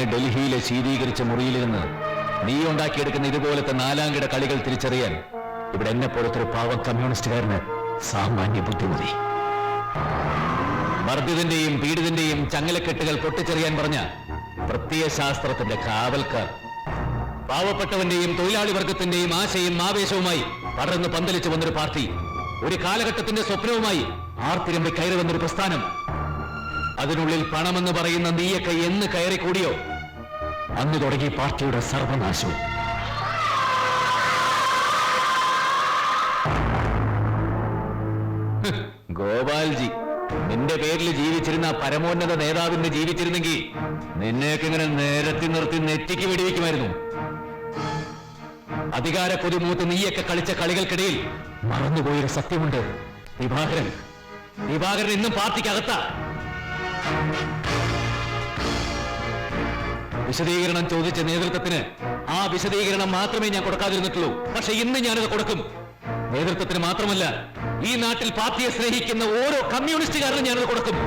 അങ്ങ് ഡൽഹിയിലെ ശീതീകരിച്ച മുറിയിൽ നിന്ന് നീ ഉണ്ടാക്കിയെടുക്കുന്ന ഇതുപോലത്തെ നാലാംകിട കളികൾ തിരിച്ചറിയാൻ ഇവിടെ എന്നെ പോലത്തെ ഒരു പാവം കമ്മ്യൂണിസ്റ്റുകാരന് സാമാന്യ ബുദ്ധിമതി. മർദ്ദിതന്റെയും പീഡിതന്റെയും ചങ്ങലക്കെട്ടുകൾ പൊട്ടിച്ചെറിയാൻ പറഞ്ഞ പ്രത്യയശാസ്ത്രത്തിന്റെ കാവൽക്കാർ, പാവപ്പെട്ടവന്റെയും തൊഴിലാളി വർഗത്തിന്റെയും ആശയും ആവേശവുമായി പടർന്ന് പന്തലിച്ചു വന്നൊരു പാർട്ടി, ഒരു കാലഘട്ടത്തിന്റെ സ്വപ്നവുമായി ആർത്തിരമ്പി കയറി വന്നൊരു പ്രസ്ഥാനം. അതിനുള്ളിൽ പണമെന്ന് പറയുന്ന നീയൊക്കെ എന്ന് കയറിക്കൂടിയോ അന്ന് തുടങ്ങി പാർട്ടിയുടെ സർവനാശവും. ഗോപാൽജി, നിന്റെ പേരിൽ ജീവിച്ചിരുന്ന പരമോന്നത നേതാവിന്റെ ജീവിച്ചിരുന്നെങ്കിൽ നിന്നെയൊക്കെ ഇങ്ങനെ നിരത്തി നിർത്തി നെറ്റിക്ക് വെടിവെക്കുമായിരുന്നു. അധികാര കൊതിമൂത്ത് നീയൊക്കെ കളിച്ച കളികൾക്കിടയിൽ മറന്നുപോയൊരു സത്യമുണ്ട്. ദിവാകരൻ ഇന്നും പാർട്ടിക്കകത്താ. വിശദീകരണം ചോദിച്ച നേതൃത്വത്തിന് ആ വിശദീകരണം മാത്രമേ ഞാൻ കൊടുക്കാതിരുന്നിട്ടുള്ളൂ. പക്ഷെ ഇന്ന് ഞാനത് കൊടുക്കും. നേതൃത്വത്തിന് മാത്രമല്ല, ഈ നാട്ടിൽ പാർട്ടിയെ സ്നേഹിക്കുന്ന ഓരോ കമ്മ്യൂണിസ്റ്റുകാരനും ഞാനത് കൊടുക്കും.